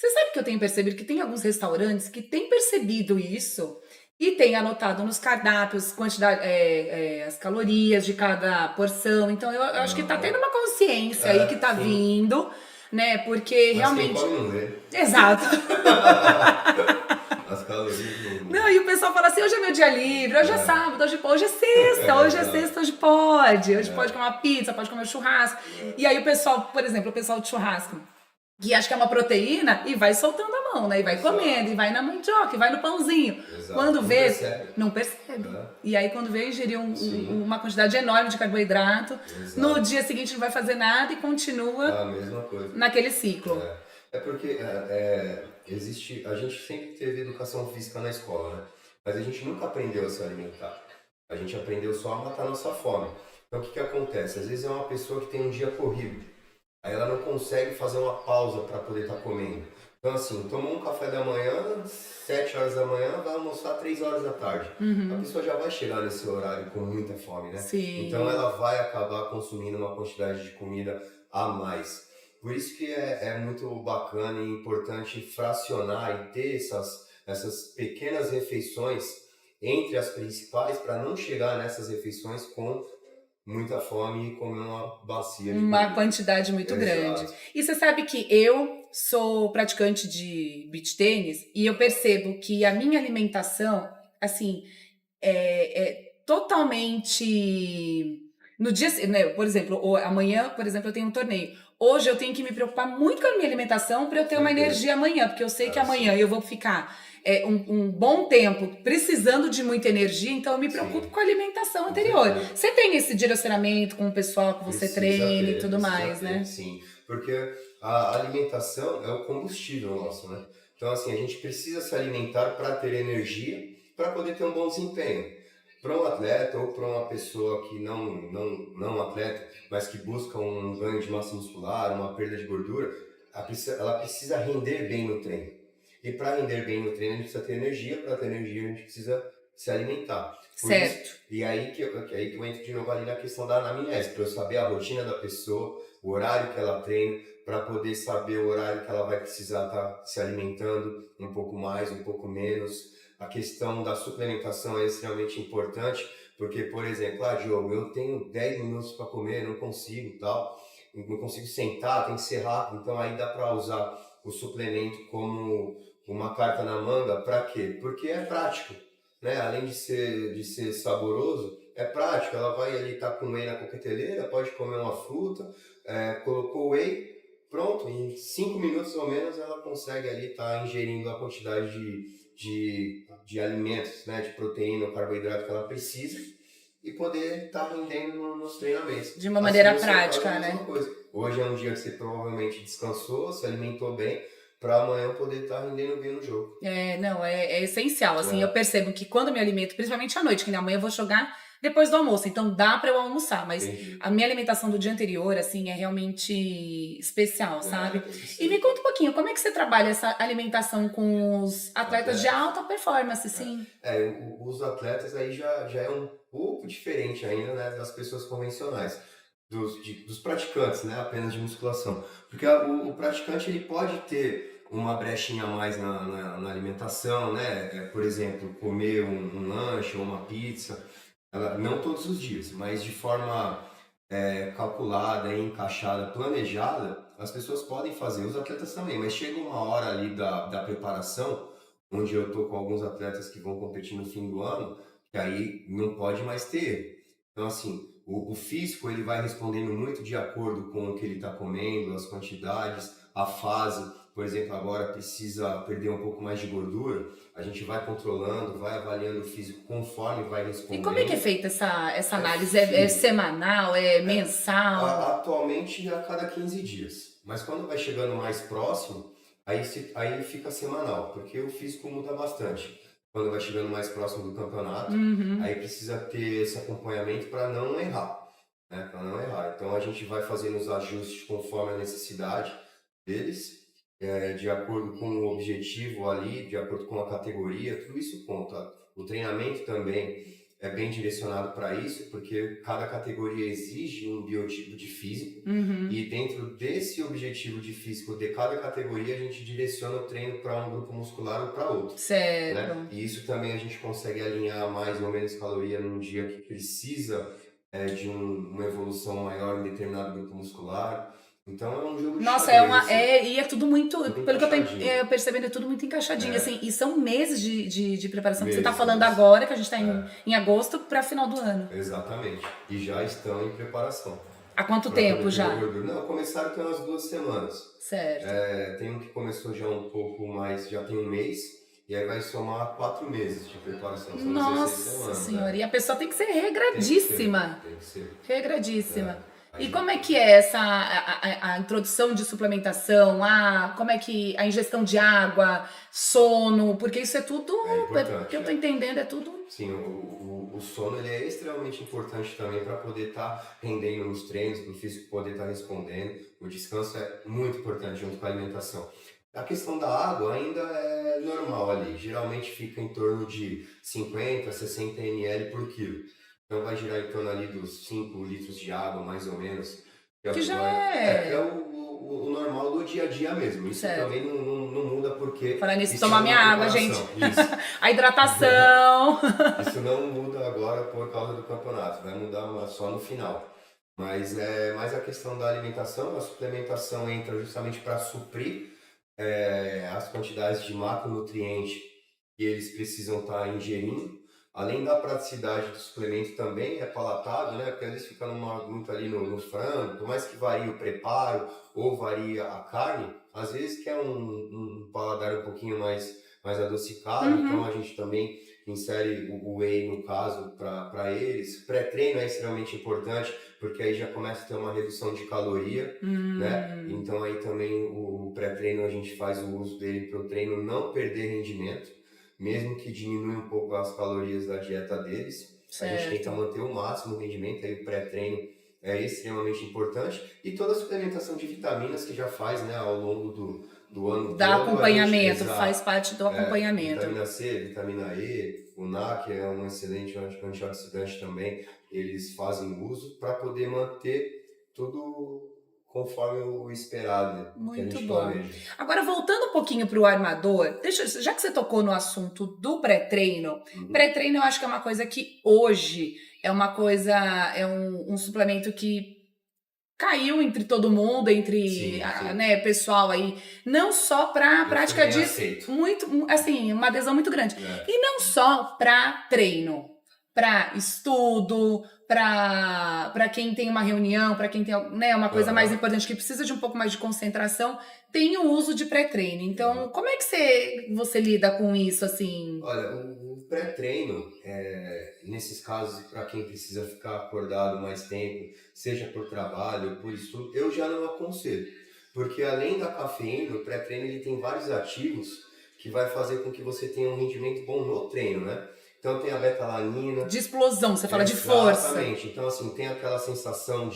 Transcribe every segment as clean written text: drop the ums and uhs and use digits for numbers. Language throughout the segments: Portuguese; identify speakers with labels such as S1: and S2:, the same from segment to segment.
S1: Você sabe que eu tenho percebido que tem alguns restaurantes que têm percebido isso e têm anotado nos cardápios quantidade, as calorias de cada porção. Então eu acho que tá tendo
S2: Aham.
S1: uma consciência aí que
S2: É,
S1: tá
S2: sim.
S1: vindo, né? Porque
S2: Mas quem
S1: realmente.
S2: come não vê.
S1: Exato.
S2: As calorias
S1: Não, e o pessoal fala assim, hoje é meu dia livre, hoje é
S2: É,
S1: sábado, hoje é sexta, hoje é
S2: exato.
S1: sexta, hoje pode. Hoje pode
S2: É,
S1: comer uma pizza, pode comer um churrasco.
S2: é,
S1: E aí o pessoal, por exemplo, o pessoal de churrasco, que acha que é uma proteína e vai soltando a mão, né? E vai comendo,
S2: exato.
S1: e vai na mandioca, e vai no pãozinho.
S2: Exato.
S1: Quando
S2: Não
S1: vê,
S2: percebe.
S1: não percebe.
S2: É,
S1: E aí quando vê, ingeriu
S2: sim,
S1: uma quantidade enorme de carboidrato. No
S2: exato.
S1: dia seguinte não vai fazer nada e
S2: É
S1: continua
S2: a mesma coisa.
S1: naquele ciclo.
S2: É porque existe, a gente sempre teve educação física na escola, né? Mas a gente nunca aprendeu a se alimentar. A gente aprendeu só a matar nossa fome. Então o que que acontece? Às vezes é uma pessoa que tem um dia corrido. Aí ela não consegue fazer uma pausa para poder estar comendo. Então assim, tomou um café da manhã, 7 horas da manhã, vai almoçar 3 horas da tarde. A
S1: Uhum.
S2: pessoa já vai chegar nesse horário com muita fome, né? Então
S1: Sim.
S2: ela vai acabar consumindo uma quantidade de comida a mais. Por isso que é muito bacana e importante fracionar e ter essas pequenas refeições entre as principais para não chegar nessas refeições com muita fome e comer uma bacia de
S1: Uma
S2: comida.
S1: quantidade muito grande.
S2: Exato.
S1: E você sabe que eu sou praticante de beach tênis e eu percebo que a minha alimentação, assim, é totalmente. No dia, né, por exemplo, amanhã, por exemplo, eu tenho um torneio. Hoje eu tenho que me preocupar muito com a minha alimentação para eu
S2: Com
S1: ter uma
S2: certeza.
S1: energia amanhã, porque eu sei que amanhã
S2: Sim.
S1: eu vou ficar um bom tempo precisando de muita energia, então eu me preocupo
S2: Sim.
S1: com a alimentação
S2: Com
S1: anterior.
S2: certeza.
S1: Você tem esse direcionamento com o pessoal que você treina e tudo
S2: Precisa
S1: mais,
S2: ter,
S1: né?
S2: sim. Porque a alimentação é o combustível nosso, né? Então, assim, a gente precisa se alimentar para ter energia, para poder ter um bom desempenho. Para um atleta ou para uma pessoa que não atleta, mas que busca um ganho de massa muscular, uma perda de gordura, ela precisa render bem no treino. E para render bem no treino, a gente precisa ter energia, para ter energia, a gente precisa se alimentar. Por isso,
S1: Certo.
S2: e aí que eu entro de novo ali na questão da anamnese, para eu saber a rotina da pessoa, o horário que ela treina, para poder saber o horário que ela vai precisar estar se alimentando, um pouco mais, um pouco menos. A questão da suplementação é extremamente importante, porque, por exemplo, Diogo, eu tenho 10 minutos para comer, não consigo, tal, não consigo sentar, tem que ser rápido, então aí dá para usar o suplemento como uma carta na manga, para quê? Porque é prático, né? Além de ser saboroso, é prático. Ela vai ali estar com whey na coqueteleira, pode comer uma fruta, colocou whey, pronto, em 5 minutos ou menos ela consegue ali estar ingerindo a quantidade de alimentos, né? De proteína ou carboidrato que ela precisa e poder estar rendendo nos treinamentos.
S1: De uma
S2: Assim
S1: maneira
S2: no seu caso é a
S1: prática,
S2: mesma
S1: né?
S2: coisa. Hoje é um dia que você provavelmente descansou, se alimentou bem, para amanhã poder estar rendendo bem no jogo.
S1: Não, é essencial. Assim, eu
S2: É,
S1: percebo que quando eu me alimento, principalmente à noite, que na manhã eu vou jogar depois do almoço, então dá para eu almoçar, mas
S2: entendi.
S1: a minha alimentação do dia anterior, assim, é realmente especial, sabe?
S2: Tem que
S1: E me
S2: ser.
S1: conta um pouquinho, como é que você trabalha essa alimentação com os atletas de
S2: Atletas.
S1: alta performance, sim?
S2: Os atletas aí já é um pouco diferente ainda, né, das pessoas convencionais, dos praticantes, né, apenas de musculação. Porque o praticante ele pode ter uma brechinha a mais na alimentação, né? Por exemplo, comer um lanche ou uma pizza, não todos os dias, mas de forma calculada, encaixada, planejada, as pessoas podem fazer, os atletas também, mas chega uma hora ali da preparação, onde eu estou com alguns atletas que vão competir no fim do ano, que aí não pode mais ter erro. Então, assim, o físico ele vai respondendo muito de acordo com o que ele está comendo, as quantidades, a fase. Por exemplo, agora precisa perder um pouco mais de gordura, a gente vai controlando, vai avaliando o físico conforme vai
S1: E como é que é
S2: respondendo.
S1: feita essa
S2: É
S1: análise? É
S2: fluido.
S1: semanal? É mensal?
S2: Atualmente a cada 15 dias, mas quando vai chegando mais próximo, aí fica semanal, porque o físico muda bastante. Quando vai chegando mais próximo do campeonato, aí
S1: Uhum.
S2: precisa ter esse acompanhamento para não errar, né? Para não errar. Então a gente vai fazendo os ajustes conforme a necessidade deles, de acordo com o objetivo ali, de acordo com a categoria, tudo isso conta. O treinamento também é bem direcionado para isso, porque cada categoria exige um biotipo de físico,
S1: Uhum.
S2: e dentro desse objetivo de físico de cada categoria, a gente direciona o treino para um grupo muscular ou para outro,
S1: Certo.
S2: né? E isso também a gente consegue alinhar mais ou menos caloria num dia que precisa de uma evolução maior em determinado grupo muscular. Então é um jogo de
S1: Nossa,
S2: xadrez, assim,
S1: e é tudo muito,
S2: tudo
S1: pelo que eu tô
S2: encaixadinho.
S1: percebendo, é tudo muito encaixadinho, assim, e são meses de preparação, que você tá
S2: Meses,
S1: falando
S2: meses.
S1: agora, que a gente tá
S2: É,
S1: em agosto, pra final do ano.
S2: exatamente. E já estão em preparação.
S1: Há quanto
S2: Para
S1: tempo
S2: poder perder
S1: já?
S2: gordura. Não, começaram tem umas 2 semanas.
S1: Certo.
S2: Tem um que começou já um pouco mais, já tem um mês, e aí vai somar 4 meses de preparação, são 16
S1: Nossa
S2: semanas,
S1: senhora,
S2: né?
S1: e a pessoa tem que ser
S2: Tem que ser,
S1: regradíssima.
S2: tem que ser.
S1: Regradíssima. E
S2: Aí,
S1: como é que é essa a introdução de suplementação, como é que a ingestão de água, sono, porque isso é tudo,
S2: é
S1: que
S2: importante,
S1: eu tô entendendo, é tudo.
S2: Sim, o sono ele é extremamente importante também para poder estar rendendo nos treinos, para o físico poder estar respondendo. O descanso é muito importante junto com a alimentação. A questão da água ainda é normal ali, geralmente fica em torno de 50 a 60 ml por quilo. Então vai girar em torno ali dos 5 litros de água, mais ou menos, que é o
S1: Que
S2: que
S1: já
S2: que é
S1: é.
S2: o normal do dia a dia mesmo. Isso
S1: Certo.
S2: também não muda porque
S1: Falar nisso,
S2: isso é
S1: tomar minha
S2: uma
S1: água, gente.
S2: preparação. Isso.
S1: A hidratação.
S2: Isso não muda agora por causa do campeonato, vai mudar só no final. Mas é mais a questão da alimentação, a suplementação entra justamente para suprir as quantidades de macronutriente que eles precisam estar ingerindo. Além da praticidade do suplemento também é palatável, né? Porque às vezes fica muito ali no frango, por mais que varie o preparo ou varie a carne, às vezes quer um paladar um pouquinho mais adocicado, então
S1: Uhum.
S2: a gente também insere o whey no caso para eles. Pré-treino é extremamente importante, porque aí já começa a ter uma redução de caloria, né? Então aí também o pré-treino a gente faz o uso dele para o treino não perder rendimento, mesmo que diminua um pouco as calorias da dieta deles. A gente tenta
S1: Certo.
S2: manter o máximo rendimento, aí o pré-treino é extremamente importante, e toda a suplementação de vitaminas que já faz, né, ao longo do ano
S1: Dá
S2: todo, a gente,
S1: acompanhamento, faz
S2: exato,
S1: parte do acompanhamento.
S2: vitamina C, vitamina E, o NAC é um excelente antioxidante também, eles fazem uso para poder manter tudo conforme o esperado, né, que a
S1: Muito
S2: gente
S1: bom.
S2: planeja.
S1: Agora, voltando um pouquinho para o armador, já que você tocou no assunto do pré-treino,
S2: Uhum.
S1: pré-treino eu acho que é uma coisa que hoje é uma coisa, é um suplemento que caiu entre todo mundo, entre
S2: Sim, sim.
S1: né, pessoal aí, não só para
S2: Eu
S1: prática
S2: também
S1: disso,
S2: aceito.
S1: muito, assim, uma adesão muito grande.
S2: É.
S1: E não só para treino, para estudo, para quem tem uma reunião, para quem tem, né, uma coisa mais
S2: Aham.
S1: importante que precisa de um pouco mais de concentração, tem o uso de pré-treino. Então, como é que você lida com isso, assim?
S2: Olha, o pré-treino, nesses casos, para quem precisa ficar acordado mais tempo, seja por trabalho ou por estudo, eu já não aconselho. Porque além da cafeína, o pré-treino ele tem vários ativos que vai fazer com que você tenha um rendimento bom no treino, né? Então tem a beta-alanina.
S1: De explosão, você fala de força.
S2: Exatamente. Então assim, tem aquela sensação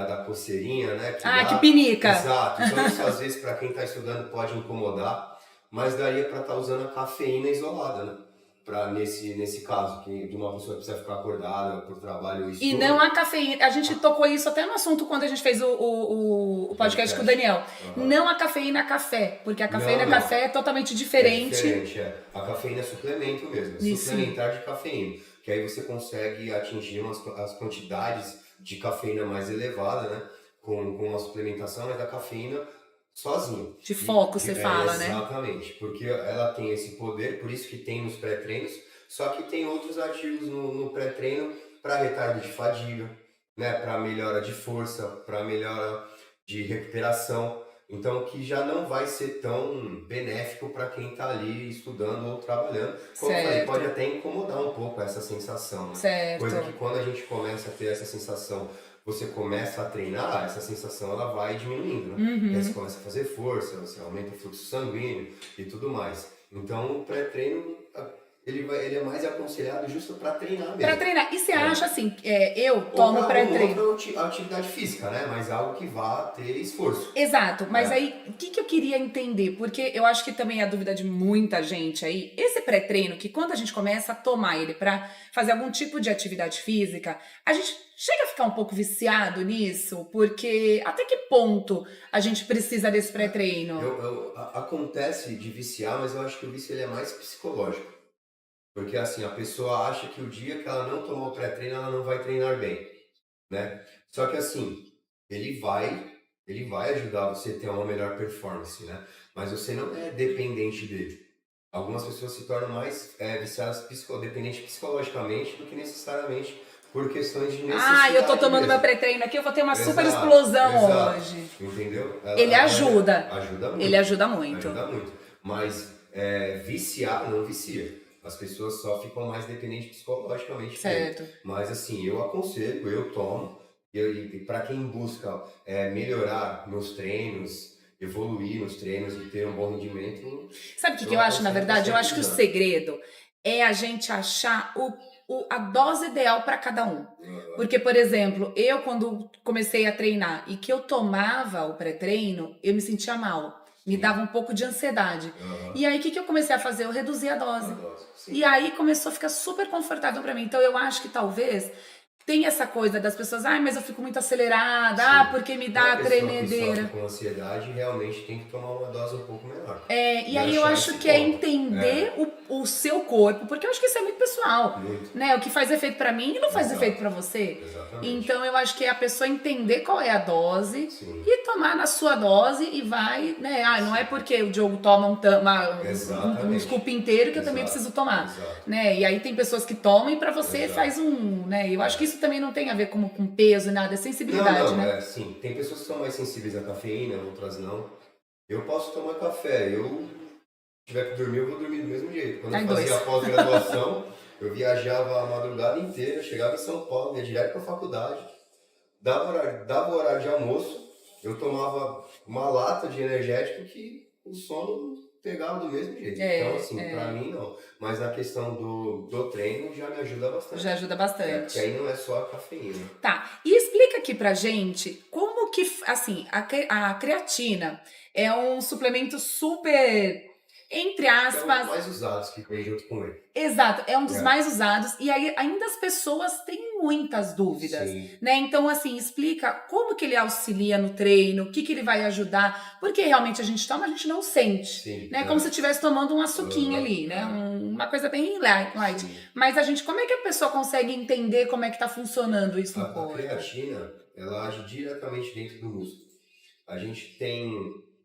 S2: da coceirinha, né? Que
S1: Que
S2: dá.
S1: pinica.
S2: Exato. Então isso às vezes para quem está estudando pode incomodar, mas daria para estar usando a cafeína isolada, né? Para nesse caso, que de uma pessoa que precisa ficar acordada por trabalho ou estudo.
S1: E não a cafeína. A gente tocou isso até no assunto quando a gente fez o podcast com o Daniel.
S2: Uhum.
S1: Não a cafeína café, porque a cafeína
S2: Não.
S1: café é totalmente diferente.
S2: É diferente. A cafeína é suplemento mesmo,
S1: Isso.
S2: suplementar de cafeína. Que aí você consegue atingir as quantidades de cafeína mais elevada, né? Com a suplementação, mas da cafeína sozinho.
S1: De foco, você fala, né?
S2: Exatamente, porque ela tem esse poder, por isso que tem nos pré-treinos, só que tem outros ativos no pré-treino para retardo de fadiga, né? Para melhora de força, para melhora de recuperação. Então, que já não vai ser tão benéfico para quem está ali estudando ou trabalhando. Como eu falei, pode até incomodar um pouco essa sensação, né?
S1: Certo.
S2: Coisa que quando a gente começa a ter essa sensação, você começa a treinar, essa sensação ela vai diminuindo, né?
S1: Uhum.
S2: Aí você começa a fazer força, você aumenta o fluxo sanguíneo e tudo mais. Então, o pré-treino, ele é mais aconselhado justo para treinar mesmo.
S1: Para treinar. E você acha assim, eu tomo pré-treino.
S2: Ou outra atividade física, né? Mas algo que vá ter esforço.
S1: Exato, mas aí, o que eu queria entender? Porque eu acho que também é a dúvida de muita gente aí. Esse pré-treino, que quando a gente começa a tomar ele para fazer algum tipo de atividade física, a gente chega a ficar um pouco viciado nisso, porque até que ponto a gente precisa desse pré-treino?
S2: Acontece de viciar, mas eu acho que o vício ele é mais psicológico. Porque assim, a pessoa acha que o dia que ela não tomar o pré-treino, ela não vai treinar bem, né? Só que assim, ele vai, ele vai ajudar você a ter uma melhor performance, né? Mas você não é dependente dele. Algumas pessoas se tornam mais viciadas, dependentes psicologicamente do que necessariamente por questões de
S1: Ah, eu tô
S2: necessidade
S1: tomando meu
S2: mesmo.
S1: pré-treino aqui, eu vou ter uma super
S2: Exato,
S1: explosão
S2: exato.
S1: hoje.
S2: Entendeu?
S1: Ele ajuda.
S2: Ajuda
S1: Ele
S2: muito.
S1: ajuda muito.
S2: Ajuda muito. Mas viciar não vicia. As pessoas só ficam mais dependentes psicologicamente dele.
S1: Certo.
S2: Mas assim, eu aconselho, eu tomo. E para quem busca melhorar nos treinos, evoluir nos treinos e ter um bom rendimento,
S1: Sabe o que
S2: eu
S1: eu acho, na
S2: aconselho
S1: verdade? Eu
S2: sempre
S1: acho que o
S2: usar.
S1: segredo é a gente achar a dose ideal para cada um. Porque, por exemplo, eu quando comecei a treinar e que eu tomava o pré-treino, eu me sentia mal. Me
S2: Sim.
S1: dava um pouco de ansiedade. E aí, o que eu comecei a fazer? Eu reduzi a
S2: A
S1: dose.
S2: dose, sim.
S1: E aí começou a ficar super confortável para mim. Então, eu acho que talvez tem essa coisa das pessoas, mas eu fico muito acelerada,
S2: Sim.
S1: porque me
S2: Uma
S1: dá
S2: pessoa que
S1: tremedeira.
S2: sofre com ansiedade realmente tem que tomar uma dose um pouco menor.
S1: E aí eu
S2: achar
S1: acho
S2: esse
S1: que é
S2: ponto.
S1: entender o seu corpo, porque eu acho que isso é muito pessoal,
S2: Muito.
S1: né? O que faz efeito pra mim não faz
S2: Exato.
S1: efeito pra você.
S2: Exatamente.
S1: Então eu acho que é a pessoa entender qual é a dose
S2: Sim.
S1: e tomar na sua dose e vai, né? Não é porque o Diogo toma um scoop inteiro que eu também preciso tomar,
S2: Exato.
S1: né? E aí tem pessoas que tomam e pra você
S2: Exato.
S1: faz né? Eu acho que isso também não tem a ver com peso, nada, é sensibilidade,
S2: Não,
S1: né?
S2: sim. Tem pessoas que são mais sensíveis à cafeína, outras não. Eu posso tomar café, se tiver que dormir, eu vou dormir do mesmo jeito. Quando eu fazia a pós-graduação, eu viajava a madrugada inteira, chegava em São Paulo, ia direto para a faculdade, dava o horário de almoço, eu tomava uma lata de energético que o sono pegava do mesmo jeito. Então, assim, pra mim não. Mas na questão do treino já me ajuda bastante.
S1: Já ajuda bastante.
S2: Porque aí não é só a cafeína.
S1: Tá, e explica aqui pra gente como que, assim, a creatina é um suplemento super, entre
S2: É um
S1: aspas...
S2: dos mais usados que tem junto com ele.
S1: Exato, é um dos mais usados e aí ainda as pessoas têm muitas dúvidas,
S2: Sim.
S1: né? Então, assim, explica como que ele auxilia no treino, o que ele vai ajudar, porque realmente a gente toma, a gente não sente,
S2: Sim,
S1: né? Como se estivesse tomando um açuquinho ali, né? Uma coisa bem light.
S2: Sim.
S1: Mas a gente, como é que a pessoa consegue entender como é que tá funcionando isso no corpo?
S2: A creatina, ela age diretamente dentro do músculo. A gente tem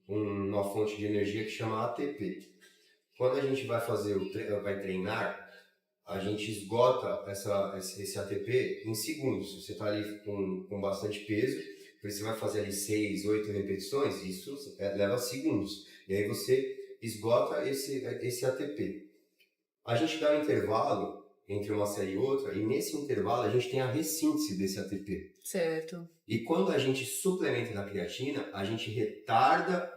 S2: uma fonte de energia que chama ATP. Quando a gente vai vai treinar, a gente esgota esse ATP em segundos. Você está ali com bastante peso, você vai fazer ali 6, 8 repetições, isso leva segundos. E aí você esgota esse ATP. A gente dá um intervalo entre uma série e outra, e nesse intervalo a gente tem a ressíntese desse ATP.
S1: Certo.
S2: E quando a gente suplementa na creatina, a gente retarda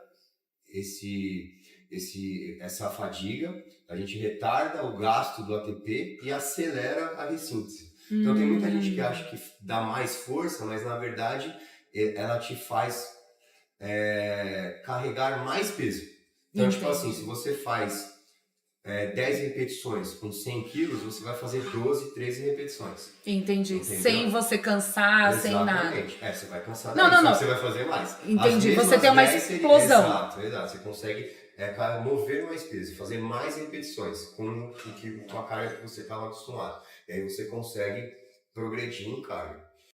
S2: essa fadiga, a gente retarda o gasto do ATP e acelera a ressíntese. Então tem muita gente que acha que dá mais força, mas na verdade ela te faz carregar mais peso. Então, tipo assim, se você faz 10 repetições com 100 quilos, você vai fazer 12, 13 repetições.
S1: Entendi.
S2: Entendeu?
S1: Sem você cansar, sem nada.
S2: Exatamente. Você vai cansar
S1: Não.
S2: você vai fazer mais.
S1: Entendi. Você tem uma explosão.
S2: Exato. Você consegue mover mais peso, fazer mais repetições com a carga que você estava acostumado. E aí você consegue progredir em carga.